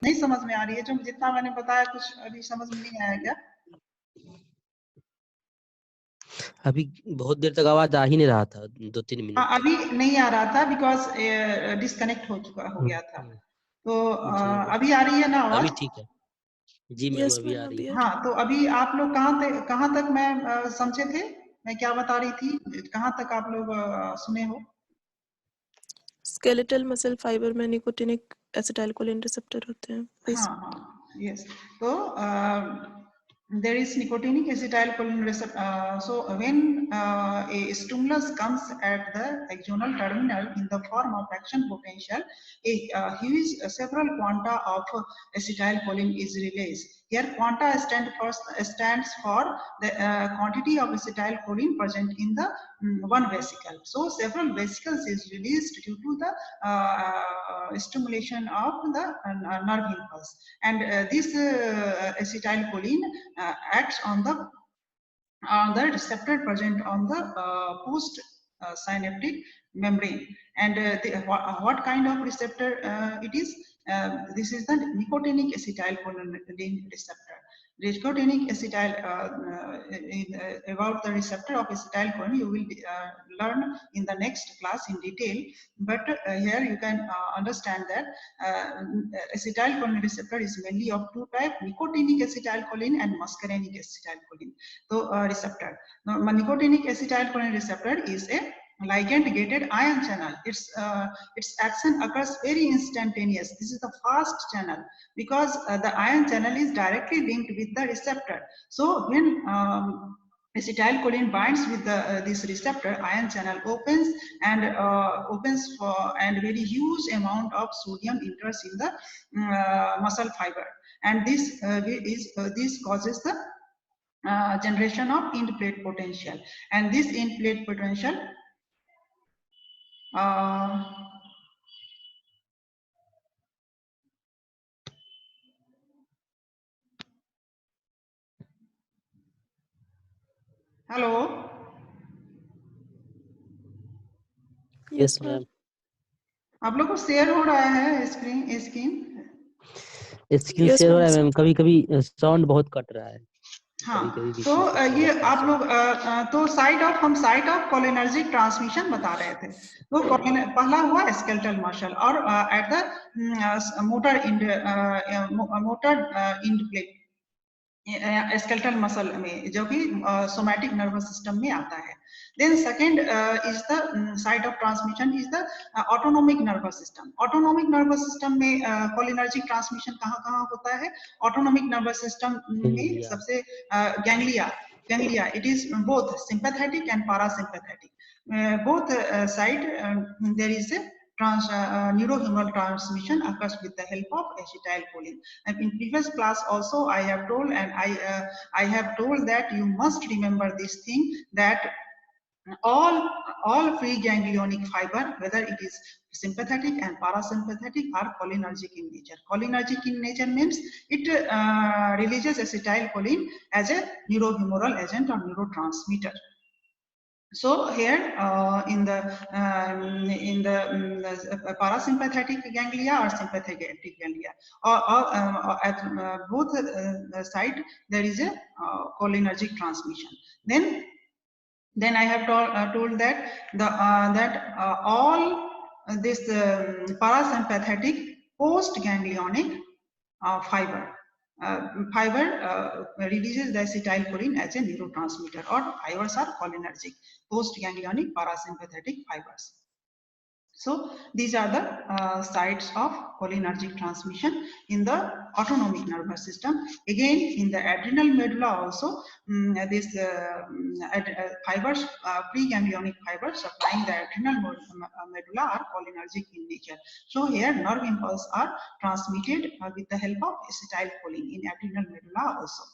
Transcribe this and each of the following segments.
नहीं समझ में आ रही है? जो जितना मैंने बताया कुछ अभी समझ में नहीं आया क्या? अभी बहुत देर तक आवाज आ ही नहीं रहा था, 2-3 मिनट हाँ, तक। अभी नहीं आ रहा था बिकॉज डिस्कनेक्ट हो गया था। तो जी अभी आ रही है ना अभी आवाज? ठीक है। जी मैम यस अभी आ मैम, रही अभी है। आ रही हाँ, तो अभी आप लोग कहाँ तक मैं समझे थे? मैं क्या बता रही थी? कहाँ तक आप लोग सुने हो? स्केलेटल मसल फाइबर में निकोटिनिक एसिटाइलकोलिन रिसेप्टर होते हैं। हाँ, yes. So there is nicotinic acetylcholine receptor. So when a stimulus comes at the axonal terminal in the form of action potential, a huge several quanta of acetylcholine is released. Here, quanta stands for the quantity of acetylcholine present in the one vesicle. So several vesicles is released due to the stimulation of the nerve impulse, and this acetylcholine acts on the receptor present on the post synaptic membrane. And what kind of receptor it is? This is the nicotinic acetylcholine receptor. Nicotinic acetyl about the receptor of acetylcholine you will learn in the next class in detail, but here you can understand that acetylcholine receptor is mainly of two types: nicotinic acetylcholine and muscarinic acetylcholine. So receptor. Now, nicotinic acetylcholine receptor is a ligand-gated ion channel. Its action occurs very instantaneous. This is the fast channel because the ion channel is directly linked with the receptor. So when acetylcholine binds with this receptor, ion channel opens and and very huge amount of sodium enters in the muscle fiber, and this causes the generation of end plate potential, and this end plate potential hello, yes ma'am. आप लोग को share हो रहा है screen screen share हो रहा है ma'am, कभी कभी साउंड बहुत कट रहा है। हाँ, कभी बीच तो में कट ये जाता है आप लोग तो हम साइट ऑफ कोलिनर्जिक ट्रांसमिशन बता रहे थे। तो पहला हुआ स्केलेटल मसल और at the motor end plate skeletal muscle में, जो कि सोमैटिक नर्वस सिस्टम में आता है। Then second is the site of transmission is the autonomic nervous system. Autonomic nervous system में कोलिनर्जिक ट्रांसमिशन कहाँ होता है? ऑटोनोमिक नर्वस सिस्टम में सबसे ganglia it is both sympathetic and parasympathetic, both side there is a neurohumoral transmission occurs with the help of acetylcholine. And in previous class also I have told, and I have told that you must remember this thing, that all preganglionic fiber, whether it is sympathetic and parasympathetic, are cholinergic in nature. Cholinergic in nature means it releases acetylcholine as a neurohumoral agent or neurotransmitter. So here in the parasympathetic ganglia or sympathetic ganglia, or at both side there is a cholinergic transmission. Then I have told that all this parasympathetic post-ganglionic fiber releases the acetylcholine as a neurotransmitter, or fibers are cholinergic, post-ganglionic parasympathetic fibers. So these are the sites of cholinergic transmission in the autonomic nervous system. Again, in the adrenal medulla also, this fibers, preganglionic fibers supplying the adrenal medulla are cholinergic in nature. So here nerve impulse are transmitted with the help of acetylcholine in adrenal medulla also.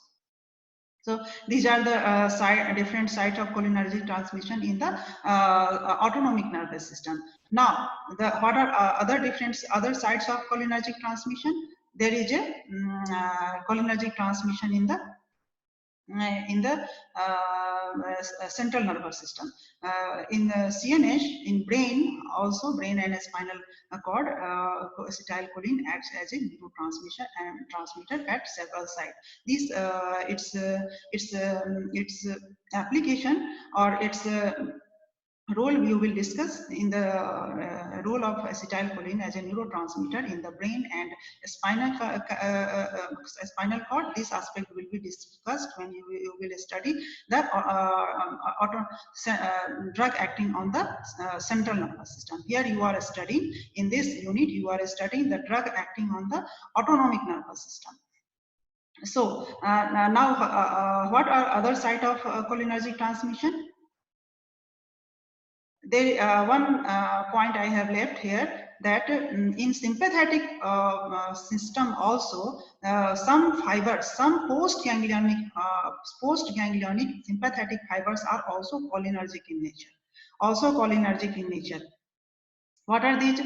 So these are the different sites of cholinergic transmission in the autonomic nervous system. Now, what are other sites of cholinergic transmission? There is a cholinergic transmission in the in the central nervous system. In CNS, in brain, also brain and spinal cord, acetylcholine acts as a neurotransmitter and transmitter at several sites. This its application or its role we will discuss in the role of acetylcholine as a neurotransmitter in the brain and spinal cord. This aspect will be discussed when you will study the drug acting on the central nervous system. Here you are studying, in this unit you are studying the drug acting on the autonomic nervous system. So now what are other site of cholinergic transmission? There one point I have left here, that in sympathetic system also some fibers, some post-ganglionic sympathetic fibers are also cholinergic in nature. What are these?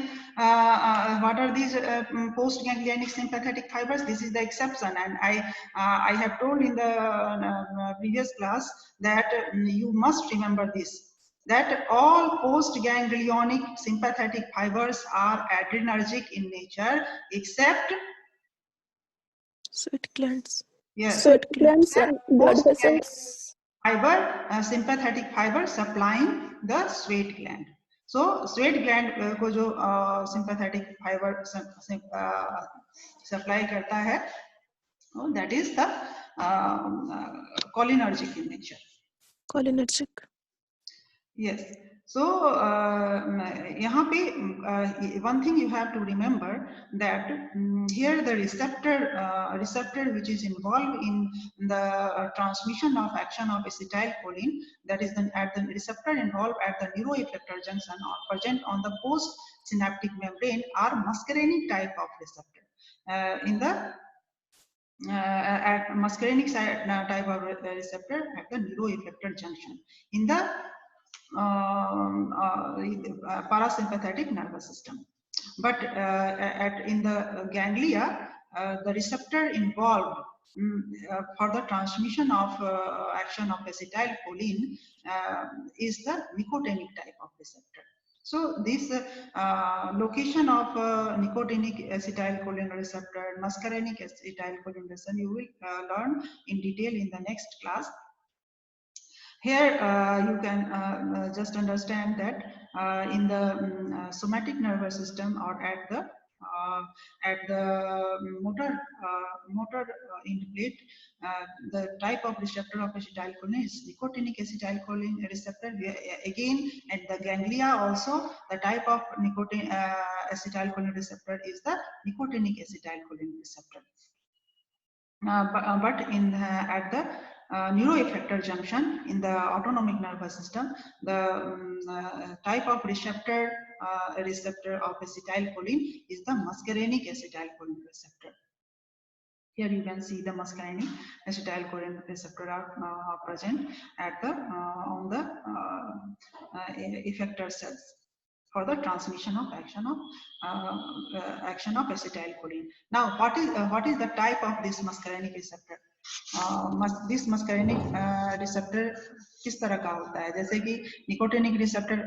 Post-ganglionic sympathetic fibers? This is the exception, and I have told in the previous class that you must remember this, that all post-ganglionic sympathetic fibers are adrenergic in nature, except Sweat glands. yes, Sweat glands and blood vessels. Fiber, sympathetic fiber supplying the sweat gland. So sweat gland को जो sympathetic fiber supply करता है, that is the cholinergic in nature. Cholinergic. Yes. So यहाँ पे one thing you have to remember, that here the receptor which is involved in the transmission of action of acetylcholine, that is at the receptor involved at the neuroeffector junction or present on the postsynaptic membrane, are muscarinic type of receptor. In the at muscarinic type of receptor at the neuroeffector junction in the parasympathetic nervous system. But in the ganglia, the receptor involved for the transmission of action of acetylcholine is the nicotinic type of receptor. So this location of nicotinic acetylcholine receptor, muscarinic acetylcholine receptor, you will learn in detail in the next class. Here you can just understand that in the somatic nervous system or at the motor end plate, the type of receptor of acetylcholine is nicotinic acetylcholine receptor. Again, at the ganglia also, the type of acetylcholine receptor is the nicotinic acetylcholine receptor. But in at the neuroeffector junction in the autonomic nervous system, the type of receptor of acetylcholine is the muscarinic acetylcholine receptor. Here you can see the muscarinic acetylcholine receptor are present at the on the effector cells for the transmission of action of acetylcholine. Now, what is the type of this muscarinic receptor? This muscarinic receptor किस तरह का होता है? जैसे कि nicotinic receptor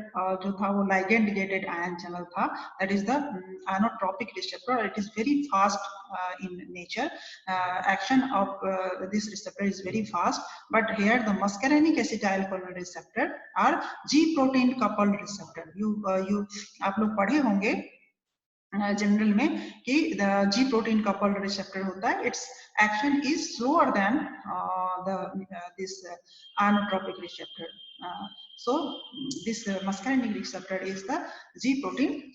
जो था वो ligand gated ion channel था, that is the ionotropic receptor. It is very fast in nature. Action of this receptor is very fast, but here the muscarinic acetylcholine receptor are G protein coupled receptor. आप लोग पढ़े होंगे general में कि the G protein coupled receptor होता है, its action is slower than this ionotropic receptor. So this muscarinic receptor is the G protein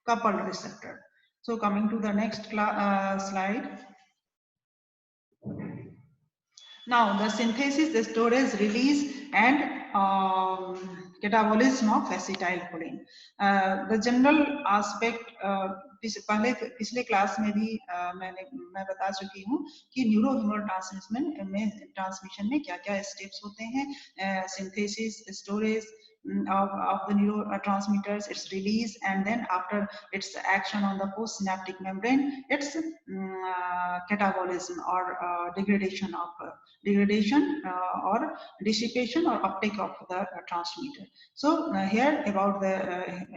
coupled receptor. So coming to the next slide. Now the synthesis, the storage, release and catabolism of acetylcholine. The general aspect पिछले class में भी मैं बता चुकी हूँ कि neurohumoral transmission में क्या-क्या स्टेप्स होते हैं, synthesis, storage of the neurotransmitters, its release, and then after its action on the postsynaptic membrane, its catabolism or degradation or dissipation or uptake of the transmitter. So here about the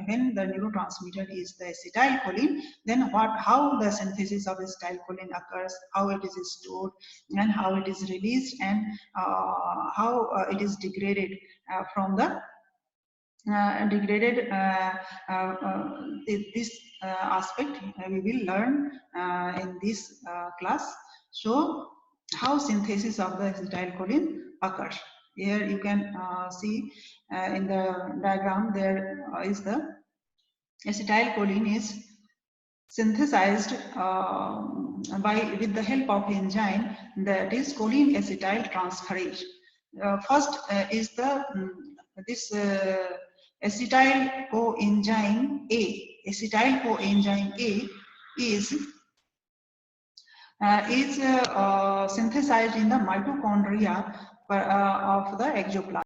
when the neurotransmitter is the acetylcholine, then how the synthesis of acetylcholine occurs, how it is stored, and how it is released, and how it is degraded from the this aspect we will learn in this class. So how synthesis of the acetylcholine occurs. Here you can see in the diagram there is the acetylcholine is synthesized with the help of enzyme that is choline acetyl transferase. First is the this acetyl coenzyme A. Acetyl coenzyme A is synthesized in the mitochondria of the exoplasm.